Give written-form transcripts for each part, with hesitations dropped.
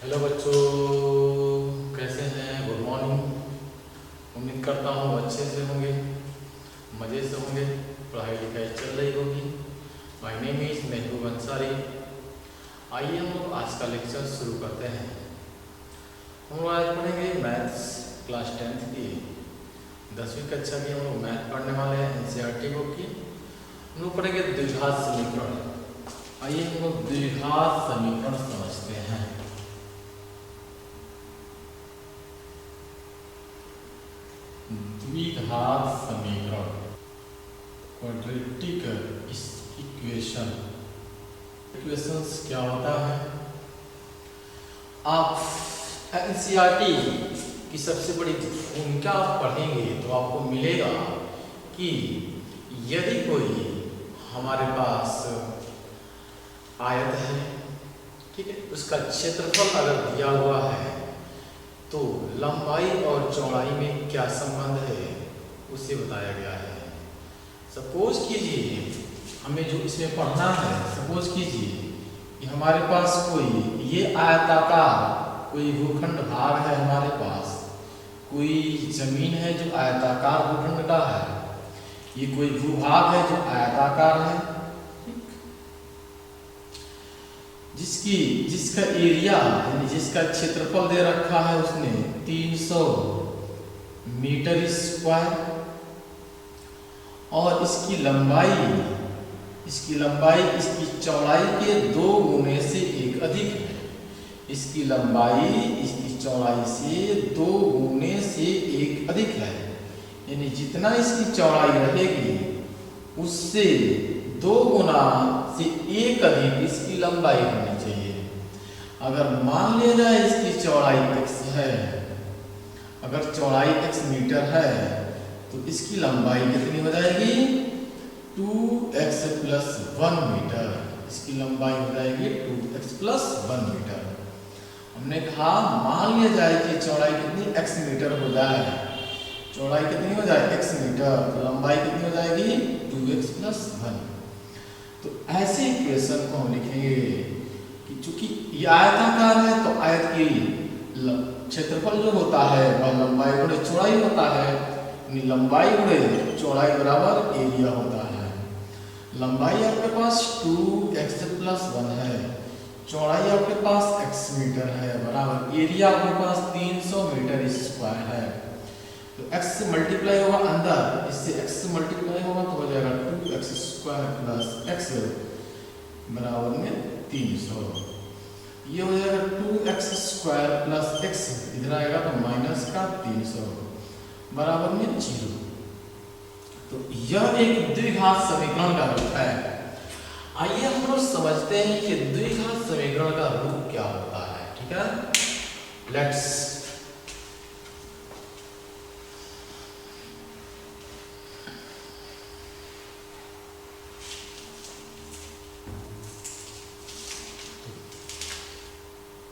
Hello बच्चों, कैसे हैं? Good morning. उम्मीद करता हूँ अच्छे से होंगे, मज़े से होंगे, पढ़ाई लिखाई चल रही होगी। माय नेम इज़ महबूब अंसारी। आइए हम लोग आज का लेक्चर शुरू करते हैं। हम लोग आज पढ़ेंगे मैथ्स क्लास 10th की 10वीं कक्षा की। हम लोग मैथ पढ़ने वाले हैं एनसीईआरटी बुक की। हम लोग पढ़ेंगे द्विघात समीकरण। आइए हम लोग द्विघात समीकरण समझते हैं। द्विघात समीकरण, क्वाड्रेटिक इक्वेशन। इक्वेशंस क्या होता है? आप एनसीईआरटी की सबसे बड़ी भूमिका आप पढ़ेंगे तो आपको मिलेगा कि यदि कोई हमारे पास आयत है, ठीक है, उसका क्षेत्रफल अगर दिया हुआ है तो लंबाई और चौड़ाई में क्या संबंध है उसे बताया गया है। सपोज कीजिए हमें जो इसमें पढ़ना है, सपोज कीजिए कि हमारे पास कोई ये आयताकार कोई भूखंड भाग है, हमारे पास कोई जमीन है जो आयताकार भूखंड का है, ये कोई भूभाग है जो आयताकार है, जिसका एरिया यानी जिसका क्षेत्रफल दे रखा है उसने 300 मीटर स्क्वायर, और इसकी लंबाई इसकी चौड़ाई के 2 गुने से एक अधिक है। इसकी लंबाई इसकी चौड़ाई से 2 गुने से एक अधिक है, यानी जितना इसकी चौड़ाई रहेगी उससे 2 गुना से एक अधिक इसकी लंबाई होनी चाहिए। अगर मान लिया जाए इसकी चौड़ाई x है, अगर चौड़ाई x मीटर है तो इसकी लंबाई कितनी हो जाएगी? 2x + 1 metre. इसकी लंबाई हो जाएगी 2x + 1 मीटर। हमने कहा मान लिया जाए कि चौड़ाई कितनी x मीटर हो जाए, चौड़ाई कितनी हो जाए x मीटर, तो लंबाई कितनी हो जाएगी 2x + 1। तो ऐसे इक्वेशन को हम लिखेंगे कि चूंकि ये आयताकार है तो आयत की क्षेत्रफल जो होता है वह लंबाई गुणे चौड़ाई होता है, यानी लंबाई गुणे चौड़ाई बराबर एरिया होता है। लंबाई आपके पास 2x + 1 है, चौड़ाई आपके पास x मीटर है, बराबर एरिया आपके पास 300 मीटर स्क्वायर है। तो x से मल्टीप्लाई होगा अंदर, इससे x से मल्टीप्लाई होगा तो हो जाएगा 2x² + x बराबर में 300। ये हो जाएगा 2x² + x, इधर आएगा तो माइनस का 300 बराबर में 0। तो यह एक द्विघात समीकरण का रूप है। आइए हम लोग समझते हैं कि द्विघात समीकरण का रूप क्या होता है। ठीक है, लेट्स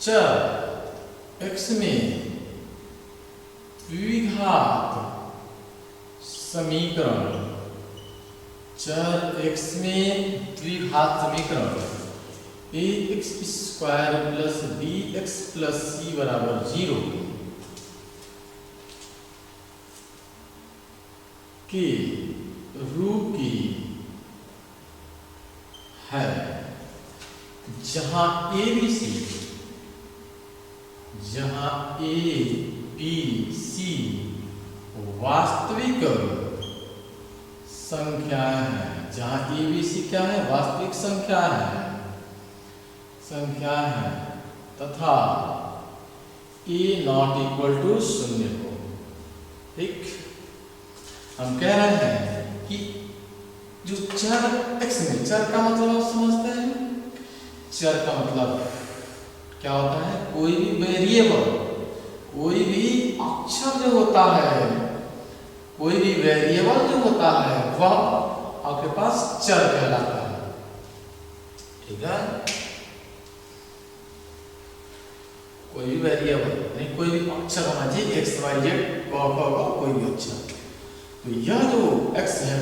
चर x में द्विघात समीकरण, चर x में द्विघात समीकरण ax² + bx + c बराबर 0 के रूप की है, जहां a b c वास्तविक संख्याएं हैं, जहां a b c क्या है? वास्तविक संख्या है तथा a ≠ 0 हो। ठीक, हम कह रहे हैं कि जो चर x में, चर का मतलब आप समझते हैं? चर का मतलब क्या होता है? कोई भी वेरिएबल, कोई भी अक्षर जो होता है, कोई भी वेरिएबल जो होता है वह आपके पास चर कहलाता है। ठीक है, कोई भी वेरिएबल नहीं, कोई भी अक्षर होना चाहिए, x y z कोई भी अक्षर। तो यह जो x है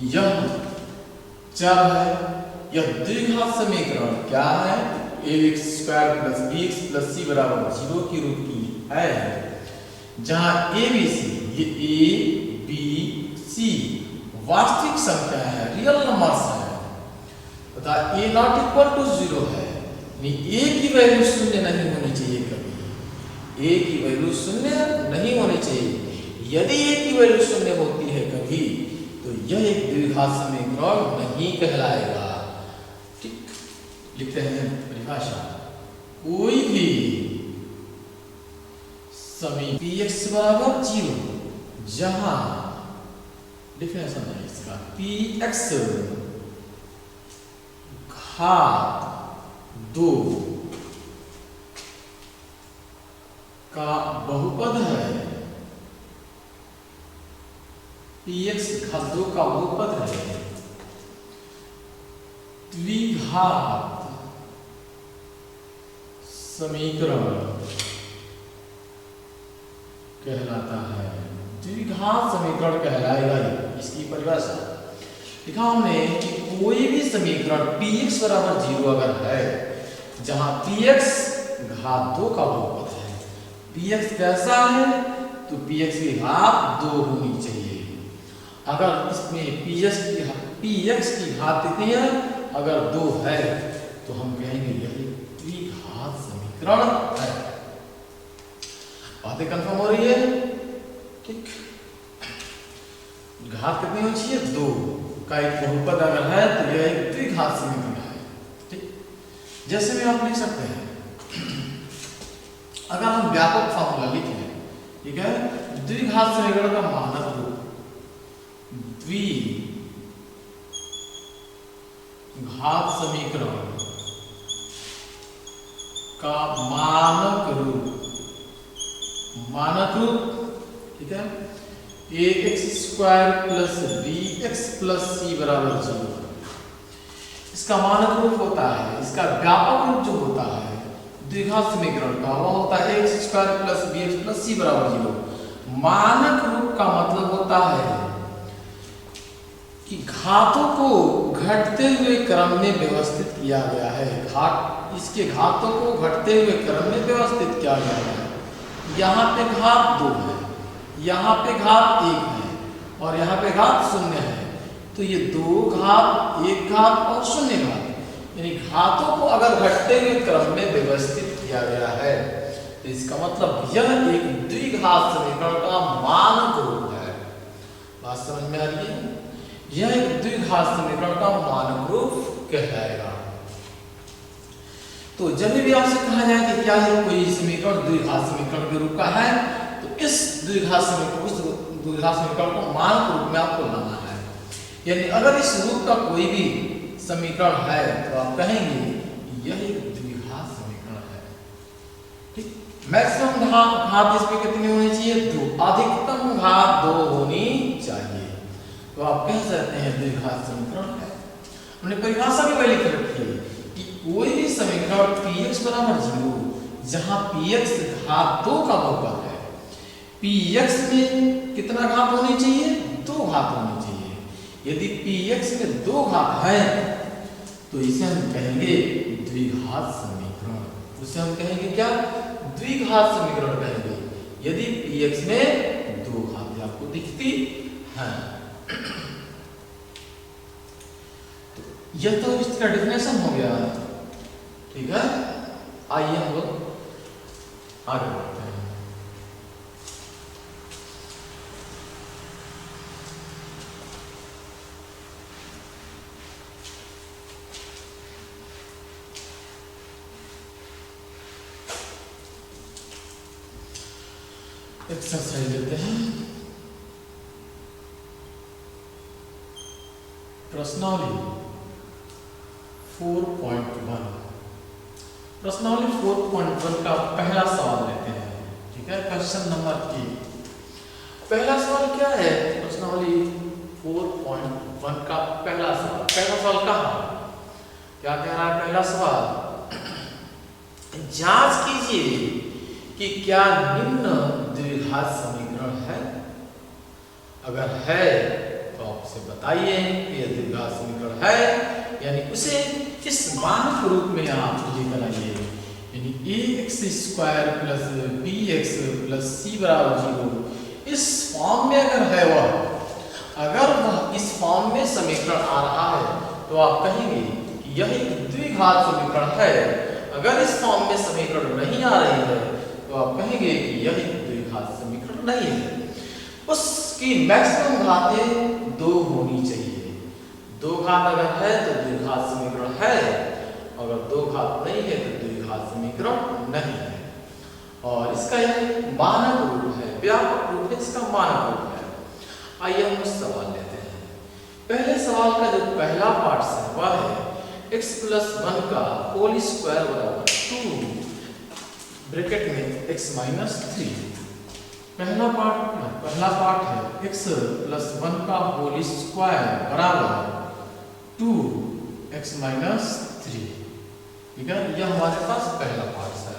यह चर है। यह द्विघात समीकरण क्या है? ax² plus bx plus c बराबर 0 की रूप की है, जहां a b c ये a b c वास्तविक संख्या है, रियल नंबर्स है तथा a नॉट इक्वल टू 0 है, यानी a की वैल्यू शून्य नहीं होनी चाहिए, कभी a की वैल्यू शून्य नहीं होनी चाहिए। यदि a की वैल्यू शून्य होती है कभी, तो यह एक द्विघात समीकरण नहीं कहलाएगा। ठीक, लिखते हैं परिभाषा, कोई भी समीकरण px बराबर 0 जहां डिफिनेशन है इसका px घात 2 का बहुपद है, px घात 2 का बहुपद है, द्विघात समीकरण कहलाता है, द्विघात समीकरण कहलाएगा। इसकी परिभाषा लिखा हमने कि कोई भी समीकरण px बराबर 0 अगर है, जहां px घात 2 का बहुपद है, px कैसा है तो px की घात 2 होनी चाहिए। अगर इसमें px की घात कितनी है, अगर 2 है तो हम कहेंगे यह द्विघात समीकरण है। बातें कंफर्म हो रही है? ठीक, घात कितनी होनी चाहिए, 2 का एक बहुपद अगर है तो यह एक द्विघात समीकरण है। ठीक, जैसे में आप लिख सकते हैं, अगर हम व्यापक फॉर्मूला लिखें, ठीक है, द्विघात समीकरण का मानक रूप द्विघात समीकरण का मानक रूप, ठीक है, ax² plus bx plus c बराबर 0 इसका मानक रूप होता है। इसका व्यापक रूप जो होता है द्विघात समीकरण का, वह होता है ax² plus bx plus c बराबर 0। मानक रूप का मतलब होता है कि घातों को घटते हुए क्रम में व्यवस्थित किया गया है, इसके घातों को घटते हुए क्रम में व्यवस्थित किया गया है। यहाँ पे घात 2 है, यहाँ पे घात 1 है और यहाँ पे घात 0 है, तो ये 2 घात 1 घात और 0 घात, यानी घातों को अगर घटते हुए क्रम में व्यवस्थित किया गया है, तो इसका मतलब यह एक द्विघात समीकरण का मानक रूप है। बात समझ में आ रही है? यह एक द्विघात समीकरण का मानक रूप कहलाएगा। तो जब भी आपसे कहा जाए कि क्या है कोई समीकरण द्विघात समीकरण के रूप का है, तो इस द्विघात समीकरण को मानक रूप में आपको लाना है। यानी अगर इस रूप का कोई भी समीकरण है तो आप कहेंगे यह एक द्विघात समीकरण है। ठीक, मैक्सिमम घात इसमें कितनी होनी चाहिए, 2, अधिकतम घात 2 होनी चाहिए, तो आप कह सकते हैं द्विघात समीकरण है। हमने परिभाषा भी पहले लिख रखी है कि कोई भी समीकरण px बराबर 0 जहां px घात 2 का बहुपद है, px में कितना घात होनी चाहिए, 2 घात होनी चाहिए। यदि px में 2 घात है तो इसे हम कहेंगे द्विघात समीकरण। उसे हम कहेंगे क्या, द्विघात समीकरण कहेंगे यदि px में 2 घात आपको दिखती है। तो यह तो इसका डेफिनेशन हो गया, ठीक है। आइए हम लोग आगे बढ़ते हैं। एक्सरसाइज लेते हैं। प्रश्नावली 4.1 प्रश्नावली 4.1 का पहला सवाल लेते हैं, ठीक है। क्वेश्चन नंबर 1, पहला सवाल क्या है, प्रश्नावली 4.1 का पहला सवाल। पहला सवाल कहाँ, क्या कह रहा है पहला सवाल, जांच कीजिए कि क्या निम्न द्विघात समीकरण है। अगर है तो आप उसे बताइए कि यह द्विघात समीकरण है, यानी उसे इस मानक रूप में आप लेकर आइए, यानी ax square plus bx plus c बराबर 0 इस फॉर्म में अगर वह इस फॉर्म में समीकरण आ रहा है तो आप कहेंगे कि यह एक द्विघात समीकरण है। अगर इस फॉर्म में समीकरण नहीं आ रही है तो आप कहेंगे कि यह एक द्विघात समीकरण नहीं है। उसकी मैक्सिमम घातें 2 होनी चाहिए। 2 घात अगर है तो द्विघात समीकरण है, अगर 2 घात नहीं है तो द्विघात समीकरण नहीं है। और इसका यह मानक रूप है, व्यापक रूप है, इसका मानक रूप है। आइए हम कुछ सवाल लेते हैं। पहले सवाल का जो पहला पार्ट है वह है x प्लस 1 का होल स्क्वायर बराबर 2 ब्रैकेट में x माइनस 3। पहला पार्ट है x प्लस 1 का होल स्क्वायर बराबर 2x माइनस 3। ठीक है, यह हमारे पास पहला पार्ट है।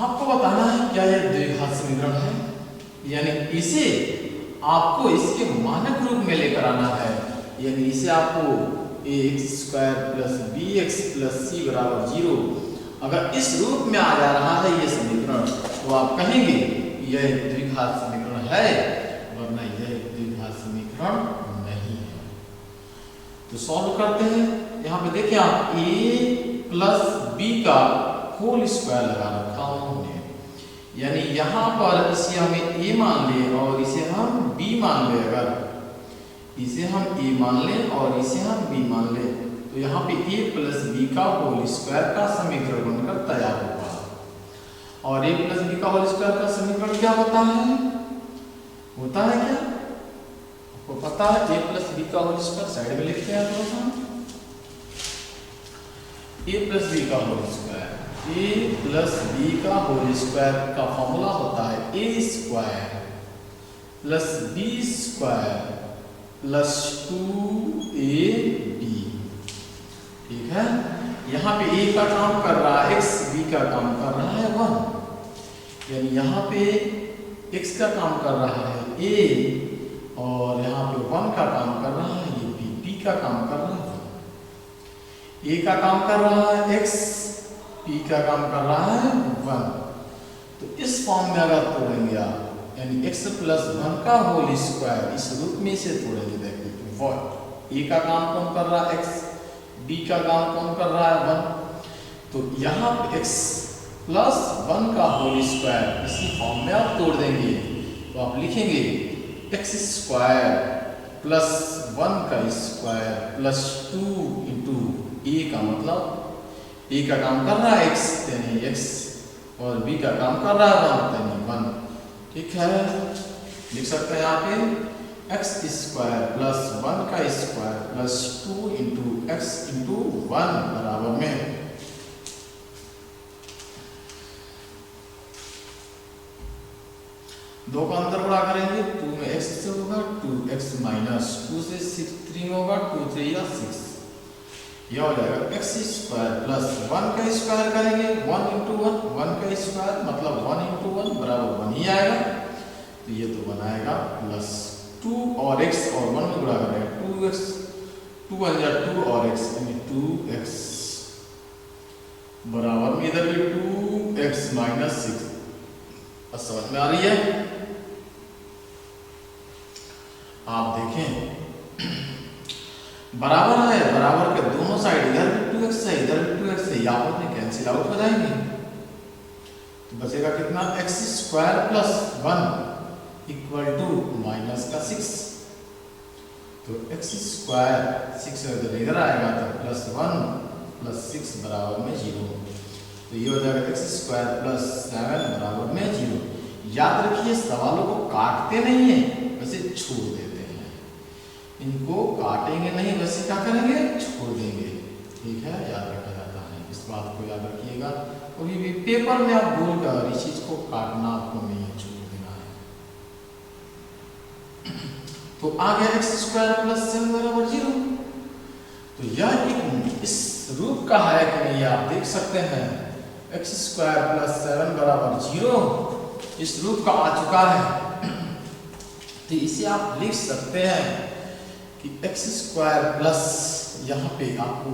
आपको बताना है क्या यह द्विघात समीकरण है, यानी इसे आपको इसके मानक रूप में लेकर आना है। यानी इसे आपको ax square plus bx plus c बराबर 0 अगर इस रूप में आ जा रहा है ये समीकरण तो आप कहेंगे यह एक द्विघात समीकरण है, वरना यह एक द्विघात समीकरण नहीं है। तो सॉल्व करते हैं। यहाँ पे देखिए आप a प्लस b का होल स्क्वायर लगा रखा हूं हमने, यानी यहाँ पर इसे हमें a मान ले और इसे हम b मान ले। अगर इसे हम a मान ले और इसे हम b मान ले तो यहाँ पे a प्लस b का होल स्क्वायर का समीकरण बनकर तैयार होगा। और a प्लस b का होल स्क्वायर का समीकरण क्या होता है क्या आपको पता है? a प्लस b का होल स्क्वायर साइड में लिखते हैं थोड़ा सा। a प्लस b का whole square, a plus b का होल स्क्वायर का फॉर्मूला होता है a square plus b square plus 2ab। ठीक है, यहाँ पे a का काम कर रहा है x, b का काम कर रहा है 1, यानी यहाँ पे x का काम कर रहा है a और यहाँ पे 1 का काम कर रहा है ये b का काम कर रहा है 1। a का काम कर रहा है x, p का काम कर रहा है 1। तो इस फॉर्म में अगर तोड़ेंगे आप, यानी x प्लस 1 का होल स्क्वायर इस रूप में से तोड़ेंगे, देखिए a का काम कौन कर रहा है x, b का काम कौन कर रहा है 1। तो यहाँ पे x प्लस 1 का होल स्क्वायर इसी फॉर्म में आप तोड़ देंगे तो आप लिखेंगे x स्क्वायर प्लस 1 का स्क्वायर प्लस 2 इंटू a का मतलब a का काम कर रहा है x यानी x और b का काम कर रहा है 1 यानी 1। ठीक है, लिख सकते हैं यहाँ पे x स्क्वायर प्लस 1 का square plus 2 into x into 1 बराबर में 2 का अंतर गुणा करेंगे 2 में x से होगा 2x माइनस 2 से 3 होगा 2 3 या 6। यह हो जाएगा x स्क्वायर प्लस 1 का स्क्वायर करेंगे 1 इंटू 1 का स्क्वायर मतलब 1 इंटू 1 बराबर 1 ही आएगा। तो ये तो बनाएगा प्लस 2 और x और 1 में गुणा करेंगे 2x 2 1 जा 2 और x यानी 2x बराबर में इधर भी 2x माइनस 6। समझ में आ रही है? आप देखें बराबर है, बराबर के दोनों साइड इधर भी 2x है इधर भी 2x है, यहाँ पर कैंसिल आउट हो जाएंगे तो बचेगा कितना x square plus 1 equal to minus का 6। तो x स्क्वायर 6 इधर आएगा तो प्लस 1 प्लस 6 बराबर में 0। तो ये हो जाएगा x स्क्वायर प्लस 7 बराबर में 0। याद रखिए सवालों को काटते नहीं है, वैसे छोड़ देते हैं। इनको काटेंगे नहीं, वैसे क्या करेंगे छोड़ देंगे। ठीक है, याद रखा जाता है, इस बात को याद रखिएगा। कभी भी पेपर में आप भूल कर इस चीज को काटना आपको नहीं है, छोड़ देना है। तो आ गया x स्क्वायर प्लस 7 बराबर 0। तो यह एक इस रूप का है कि नहीं आप देख सकते हैं। x स्क्वायर प्लस 7 बराबर 0 इस रूप का आ चुका है। तो इसे आप लिख सकते हैं कि x स्क्वायर प्लस यहाँ पे आपको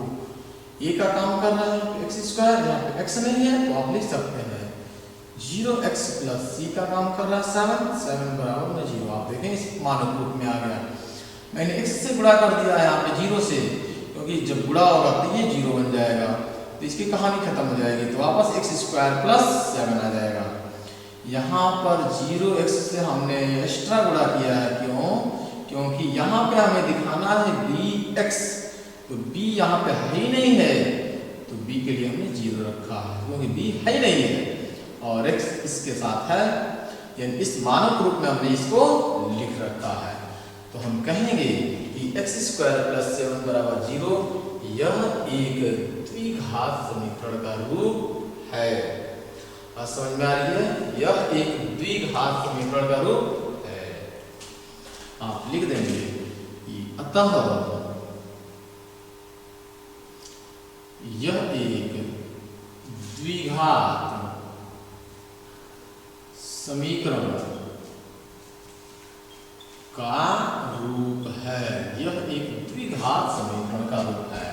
a का काम कर रहा है x स्क्वायर, यहाँ पे x नहीं है तो आप लिख सकते हैं 0x प्लस c का काम कर रहा है 7 बराबर में 0। आप देखें इस मानक रूप में आ गया। मैंने x से गुणा कर दिया है यहाँ पे 0 से, क्योंकि जब गुणा होगा तो ये 0 बन जाएगा, तो इसकी कहानी खत्म हो जाएगी। तो वापस x स्क्वायर प्लस 7 आ जाएगा। यहाँ पर 0x से हमने एक्स्ट्रा गुणा किया है, क्यों? क्योंकि यहाँ पे हमें दिखाना है bx, तो b यहाँ पे है ही नहीं है, तो b के लिए हमने 0 रखा है क्योंकि b है ही नहीं है, और x इसके साथ है, यानी इस मानक रूप में हमने इसको लिख रखा है। तो हम कहेंगे कि x स्क्वायर प्लस 7 बराबर 0 यह एक द्विघात समीकरण का रूप है। समझ में आ रही है? यह एक द्विघात समीकरण का रूप है। आप लिख देंगे कि अतः यह एक द्विघात समीकरण का रूप है। यह एक द्विघात समीकरण का रूप है।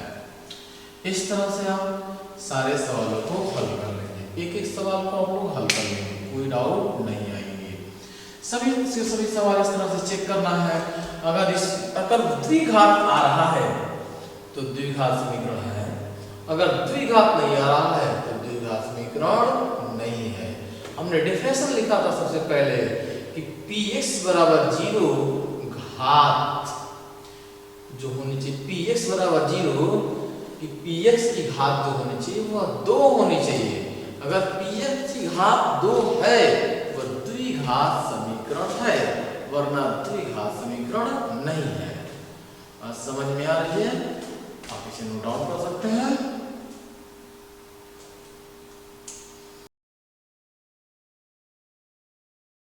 इस तरह से आप सारे सवालों को हल कर लेंगे। एक एक सवाल को आप लोग हल कर लेंगे, कोई डाउट नहीं आएंगे। सभी से सभी सवाल इस तरह से चेक करना है। अगर द्विघात आ रहा है तो द्विघात समीकरण है, अगर द्विघात नहीं आ रहा है तो द्विघात समीकरण नहीं है। हमने डेफिनेशन लिखा था सबसे पहले कि px बराबर 0 घात जो होनी चाहिए, px बराबर 0 कि px की घात जो होनी चाहिए वह 2 होनी चाहिए। अगर px की घात 2 है वह द्विघात समीकरण है, वरना द्विघात समीकरण नहीं है। समझ में आ रही है? आप इसे नोट डाउन कर सकते हैं।